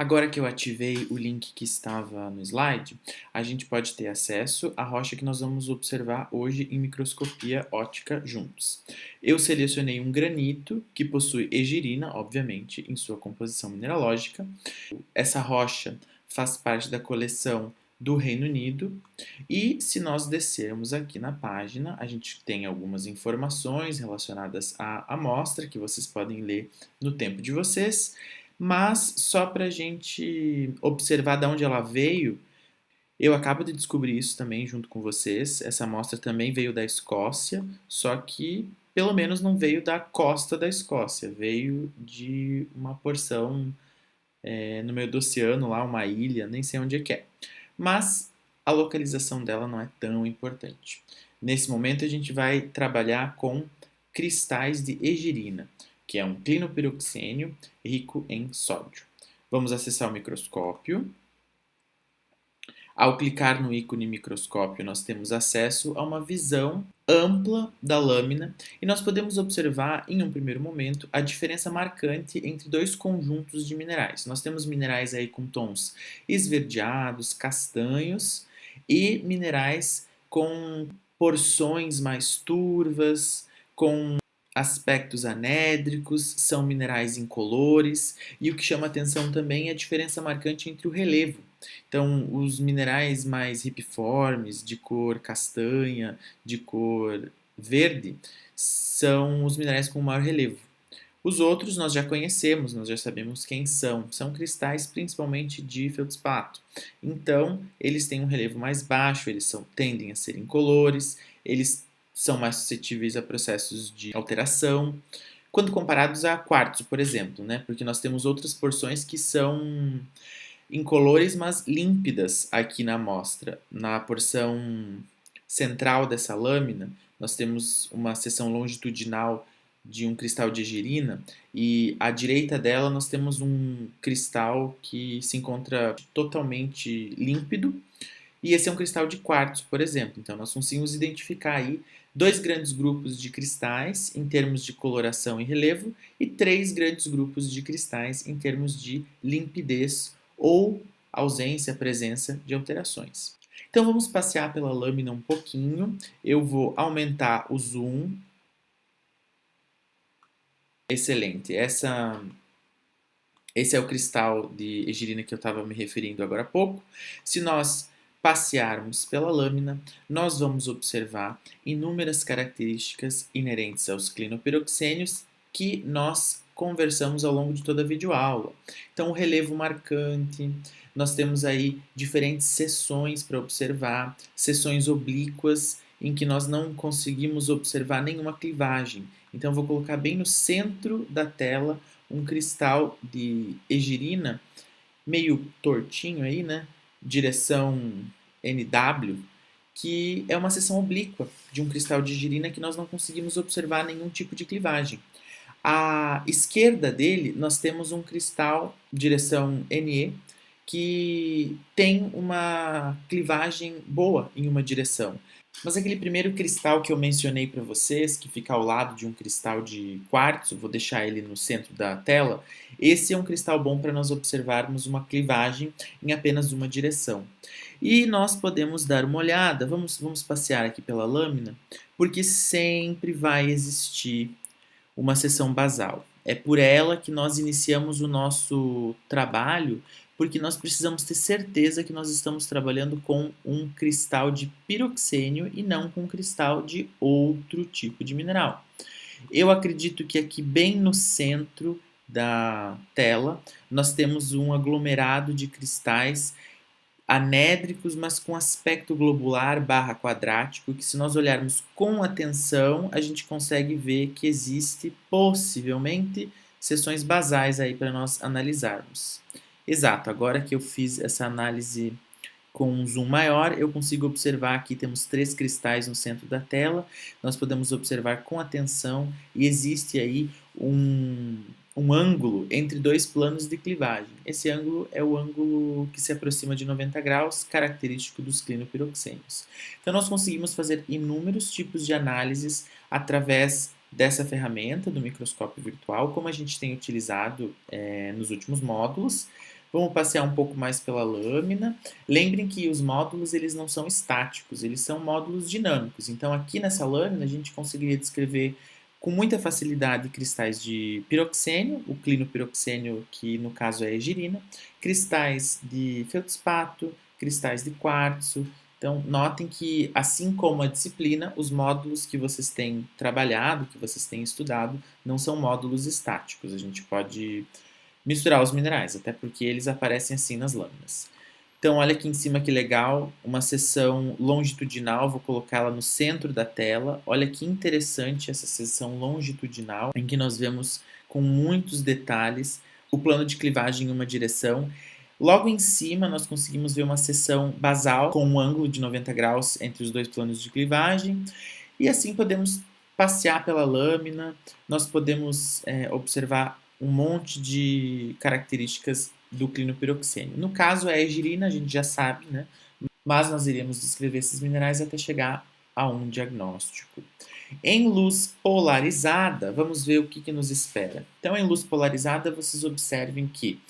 Agora que eu ativei o link que estava no slide, a gente pode ter acesso à rocha que nós vamos observar hoje em microscopia óptica juntos. Eu selecionei um granito que possui egirina, obviamente, em sua composição mineralógica. Essa rocha faz parte da coleção do Reino Unido e se nós descermos aqui na página, a gente tem algumas informações relacionadas à amostra que vocês podem ler no tempo de vocês. Mas só para a gente observar de onde ela veio, eu acabo de descobrir isso também junto com vocês. Essa amostra também veio da Escócia, só que pelo menos não veio da costa da Escócia, veio de uma porção no meio do oceano, lá uma ilha, nem sei onde é que é. Mas a localização dela não é tão importante. Nesse momento a gente vai trabalhar com cristais de egirina, que é um clinopiroxênio rico em sódio. Vamos acessar o microscópio. Ao clicar no ícone microscópio, nós temos acesso a uma visão ampla da lâmina e nós podemos observar, em um primeiro momento, a diferença marcante entre dois conjuntos de minerais. Nós temos minerais aí com tons esverdeados, castanhos e minerais com porções mais turvas, com aspectos anédricos, são minerais incolores e o que chama atenção também é a diferença marcante entre o relevo. Então, os minerais mais ripiformes, de cor castanha, de cor verde, são os minerais com maior relevo. Os outros nós já conhecemos, nós já sabemos quem são. São cristais principalmente de feldspato. Então, eles têm um relevo mais baixo, tendem a ser incolores, eles são mais suscetíveis a processos de alteração, quando comparados a quartzo, por exemplo, né? Porque nós temos outras porções que são incolores, mas límpidas aqui na amostra. Na porção central dessa lâmina, nós temos uma seção longitudinal de um cristal de egirina e à direita dela nós temos um cristal que se encontra totalmente límpido e esse é um cristal de quartzo, por exemplo. Então nós conseguimos identificar aí dois grandes grupos de cristais em termos de coloração e relevo e três grandes grupos de cristais em termos de limpidez ou ausência, presença de alterações. Então vamos passear pela lâmina um pouquinho. Eu vou aumentar o zoom. Excelente. Esse é o cristal de egirina que eu estava me referindo agora há pouco. Se nós passearmos pela lâmina, nós vamos observar inúmeras características inerentes aos clinopiroxênios que nós conversamos ao longo de toda a videoaula. Então, o relevo marcante, nós temos aí diferentes seções para observar, seções oblíquas em que nós não conseguimos observar nenhuma clivagem. Então, eu vou colocar bem no centro da tela um cristal de egirina meio tortinho aí, né? Direção NW, que é uma seção oblíqua de um cristal de egirina que nós não conseguimos observar nenhum tipo de clivagem. À esquerda dele, nós temos um cristal direção NE que tem uma clivagem boa em uma direção. Mas aquele primeiro cristal que eu mencionei para vocês, que fica ao lado de um cristal de quartzo, vou deixar ele no centro da tela, esse é um cristal bom para nós observarmos uma clivagem em apenas uma direção. E nós podemos dar uma olhada, vamos passear aqui pela lâmina, porque sempre vai existir uma seção basal. É por ela que nós iniciamos o nosso trabalho, porque nós precisamos ter certeza que nós estamos trabalhando com um cristal de piroxênio e não com um cristal de outro tipo de mineral. Eu acredito que aqui bem no centro da tela nós temos um aglomerado de cristais anédricos, mas com aspecto globular barra quadrático, que se nós olharmos com atenção, a gente consegue ver que existe possivelmente seções basais aí para nós analisarmos. Exato, agora que eu fiz essa análise com um zoom maior, eu consigo observar aqui temos três cristais no centro da tela, nós podemos observar com atenção e existe aí um ângulo entre dois planos de clivagem. Esse ângulo é o ângulo que se aproxima de 90 graus, característico dos clinopiroxênios. Então nós conseguimos fazer inúmeros tipos de análises através dessa ferramenta do microscópio virtual, como a gente tem utilizado nos últimos módulos, Vamos passear um pouco mais pela lâmina. Lembrem que os módulos eles não são estáticos, eles são módulos dinâmicos. Então aqui nessa lâmina a gente conseguiria descrever com muita facilidade cristais de piroxênio, o clinopiroxênio que no caso é a egirina, cristais de feldspato, cristais de quartzo. Então notem que assim como a disciplina, os módulos que vocês têm trabalhado, que vocês têm estudado, não são módulos estáticos. A gente pode misturar os minerais, até porque eles aparecem assim nas lâminas. Então, olha aqui em cima que legal, uma seção longitudinal, vou colocá-la no centro da tela. Olha que interessante essa seção longitudinal, em que nós vemos com muitos detalhes o plano de clivagem em uma direção. Logo em cima, nós conseguimos ver uma seção basal com um ângulo de 90 graus entre os dois planos de clivagem. E assim podemos passear pela lâmina, nós podemos observar um monte de características do clinopiroxênio. No caso, é a egirina, a gente já sabe, né? Mas nós iremos descrever esses minerais até chegar a um diagnóstico. Em luz polarizada, vamos ver o que nos espera. Então, em luz polarizada, vocês observem que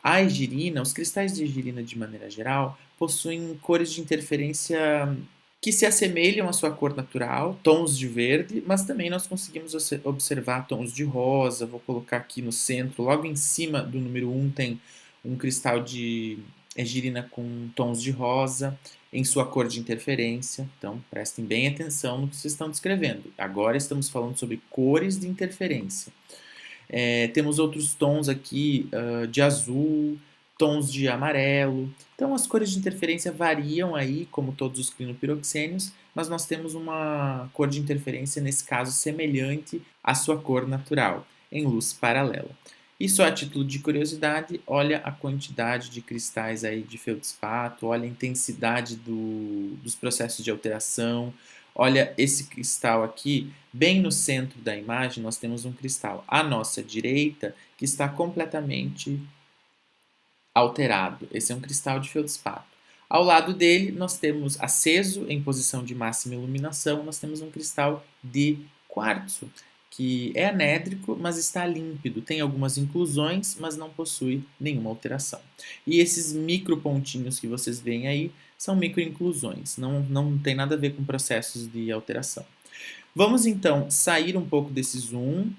a egirina, os cristais de egirina de maneira geral, possuem cores de interferência que se assemelham à sua cor natural, tons de verde, mas também nós conseguimos observar tons de rosa. Vou colocar aqui no centro, logo em cima do número 1 tem um cristal de egirina com tons de rosa em sua cor de interferência. Então, prestem bem atenção no que vocês estão descrevendo. Agora estamos falando sobre cores de interferência. Temos outros tons aqui de azul, tons de amarelo. Então as cores de interferência variam aí, como todos os clinopiroxênios, mas nós temos uma cor de interferência, nesse caso, semelhante à sua cor natural, em luz paralela. E só a título de curiosidade, olha a quantidade de cristais aí de feldspato, olha a intensidade dos processos de alteração. Olha esse cristal aqui, bem no centro da imagem, nós temos um cristal à nossa direita que está completamente alterado. Esse é um cristal de feldspato. Ao lado dele, nós temos aceso em posição de máxima iluminação, nós temos um cristal de quartzo, que é anédrico, mas está límpido. Tem algumas inclusões, mas não possui nenhuma alteração. E esses micropontinhos que vocês veem aí são microinclusões, não tem nada a ver com processos de alteração. Vamos então sair um pouco desse zoom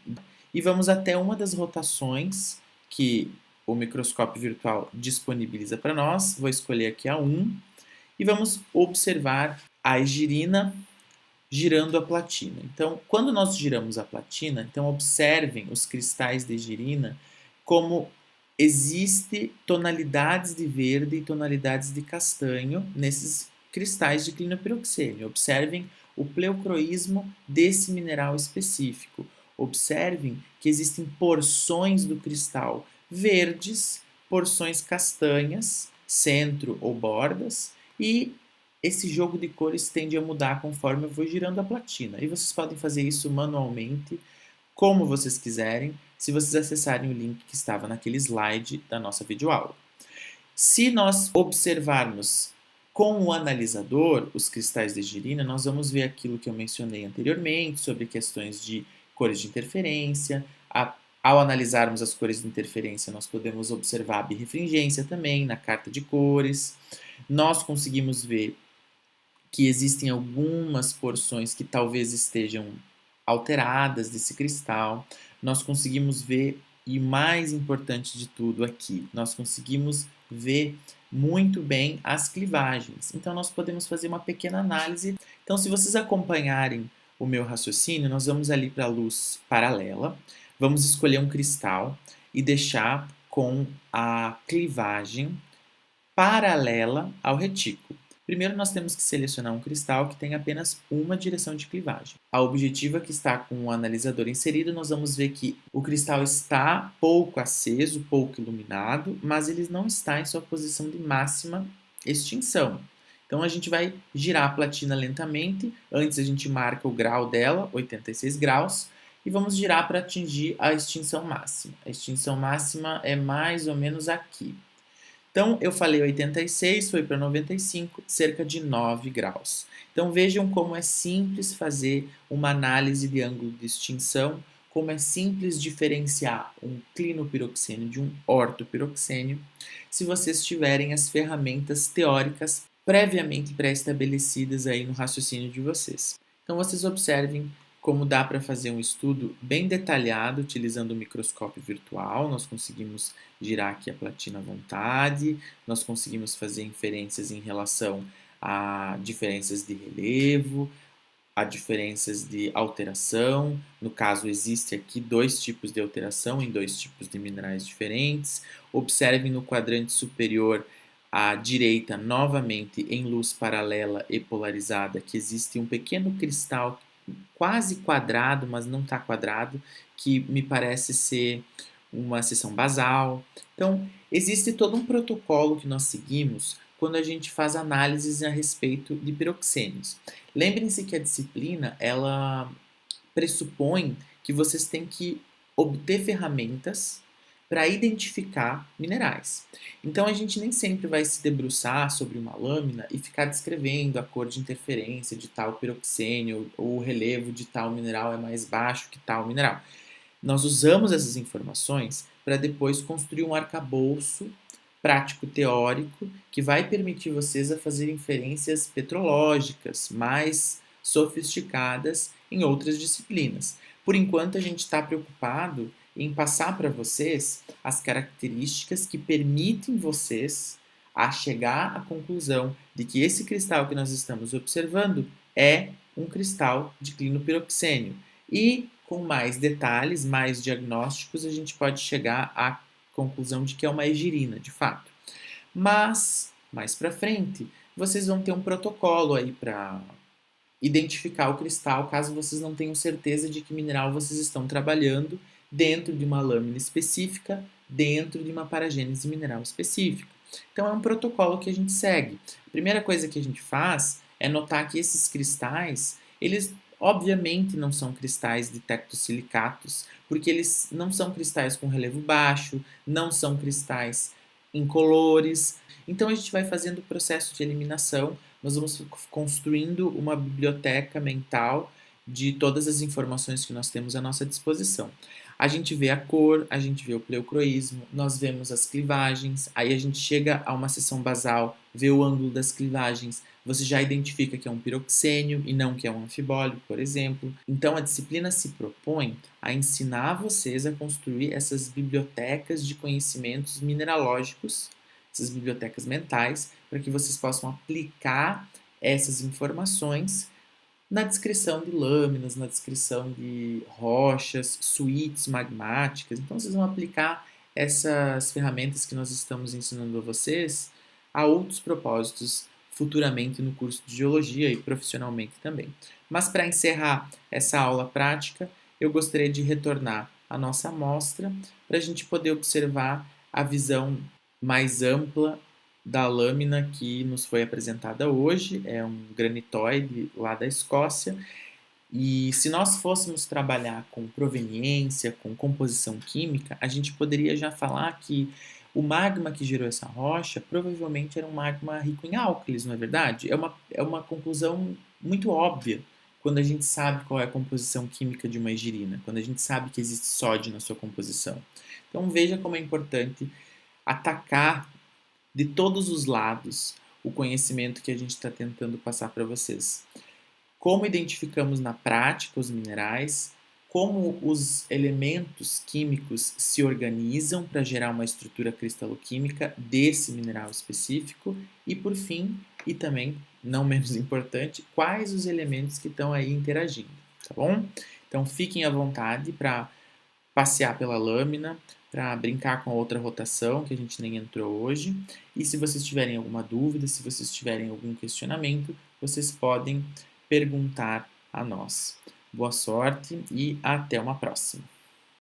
e vamos até uma das rotações que o microscópio virtual disponibiliza para nós. Vou escolher aqui a 1 e vamos observar a egirina girando a platina. Então, quando nós giramos a platina, então observem os cristais de egirina como existe tonalidades de verde e tonalidades de castanho nesses cristais de clinopiroxênio. Observem o pleocroísmo desse mineral específico. Observem que existem porções do cristal verdes, porções castanhas, centro ou bordas, e esse jogo de cores tende a mudar conforme eu vou girando a platina. E vocês podem fazer isso manualmente, como vocês quiserem, se vocês acessarem o link que estava naquele slide da nossa videoaula. Se nós observarmos com o analisador os cristais de egirina, nós vamos ver aquilo que eu mencionei anteriormente sobre questões de cores de interferência. Ao analisarmos as cores de interferência, nós podemos observar a birrefringência também na carta de cores. Nós conseguimos ver que existem algumas porções que talvez estejam alteradas desse cristal. Nós conseguimos ver, e mais importante de tudo aqui, nós conseguimos ver muito bem as clivagens. Então nós podemos fazer uma pequena análise. Então se vocês acompanharem o meu raciocínio, nós vamos ali para a luz paralela, vamos escolher um cristal e deixar com a clivagem paralela ao retículo. Primeiro nós temos que selecionar um cristal que tem apenas uma direção de clivagem. A objetiva que está com o analisador inserido, nós vamos ver que o cristal está pouco aceso, pouco iluminado, mas ele não está em sua posição de máxima extinção. Então a gente vai girar a platina lentamente, antes a gente marca o grau dela, 86 graus, e vamos girar para atingir a extinção máxima. A extinção máxima é mais ou menos aqui. Então, eu falei 86, foi para 95, cerca de 9 graus. Então, vejam como é simples fazer uma análise de ângulo de extinção, como é simples diferenciar um clinopiroxênio de um ortopiroxênio. se vocês tiverem as ferramentas teóricas previamente pré-estabelecidas aí no raciocínio de vocês. Então vocês observem como dá para fazer um estudo bem detalhado utilizando o microscópio virtual. Nós conseguimos girar aqui a platina à vontade, nós conseguimos fazer inferências em relação a diferenças de relevo, a diferenças de alteração. No caso, existe aqui dois tipos de alteração em dois tipos de minerais diferentes. Observe no quadrante superior à direita, novamente em luz paralela e polarizada, que existe um pequeno cristal quase quadrado, mas não está quadrado, que me parece ser uma seção basal. Então, existe todo um protocolo que nós seguimos quando a gente faz análises a respeito de piroxênios. Lembrem-se que a disciplina, ela pressupõe que vocês têm que obter ferramentas para identificar minerais. Então a gente nem sempre vai se debruçar sobre uma lâmina e ficar descrevendo a cor de interferência de tal piroxênio ou o relevo de tal mineral é mais baixo que tal mineral. Nós usamos essas informações para depois construir um arcabouço prático teórico que vai permitir vocês a fazer inferências petrológicas mais sofisticadas em outras disciplinas. Por enquanto, a gente está preocupado em passar para vocês as características que permitem vocês a chegar à conclusão de que esse cristal que nós estamos observando é um cristal de clinopiroxênio. E com mais detalhes, mais diagnósticos, a gente pode chegar à conclusão de que é uma egirina, de fato. Mas, mais para frente, vocês vão ter um protocolo aí para identificar o cristal, caso vocês não tenham certeza de que mineral vocês estão trabalhando dentro de uma lâmina específica, dentro de uma paragênese mineral específica. Então é um protocolo que a gente segue. A primeira coisa que a gente faz é notar que esses cristais, eles obviamente não são cristais de tectosilicatos, porque eles não são cristais com relevo baixo, não são cristais incolores. Então a gente vai fazendo o processo de eliminação, nós vamos construindo uma biblioteca mental de todas as informações que nós temos à nossa disposição. A gente vê a cor, a gente vê o pleocroísmo, nós vemos as clivagens, aí a gente chega a uma seção basal, vê o ângulo das clivagens, você já identifica que é um piroxênio e não que é um anfibólio, por exemplo. Então a disciplina se propõe a ensinar vocês a construir essas bibliotecas de conhecimentos mineralógicos, essas bibliotecas mentais, para que vocês possam aplicar essas informações na descrição de lâminas, na descrição de rochas, suítes magmáticas. Então, vocês vão aplicar essas ferramentas que nós estamos ensinando a vocês a outros propósitos futuramente no curso de Geologia e profissionalmente também. Mas para encerrar essa aula prática, eu gostaria de retornar à nossa amostra para a gente poder observar a visão mais ampla da lâmina que nos foi apresentada hoje. É um granitóide lá da Escócia. E se nós fôssemos trabalhar com proveniência, com composição química, a gente poderia já falar que o magma que gerou essa rocha provavelmente era um magma rico em álcalis, não é verdade? É uma conclusão muito óbvia quando a gente sabe qual é a composição química de uma egirina, quando a gente sabe que existe sódio na sua composição. Então veja como é importante atacar de todos os lados o conhecimento que a gente está tentando passar para vocês. Como identificamos na prática os minerais, como os elementos químicos se organizam para gerar uma estrutura cristaloquímica desse mineral específico e, por fim, e também, não menos importante, quais os elementos que estão aí interagindo, tá bom? Então fiquem à vontade para passear pela lâmina, para brincar com a outra rotação que a gente nem entrou hoje. E se vocês tiverem alguma dúvida, se vocês tiverem algum questionamento, vocês podem perguntar a nós. Boa sorte e até uma próxima!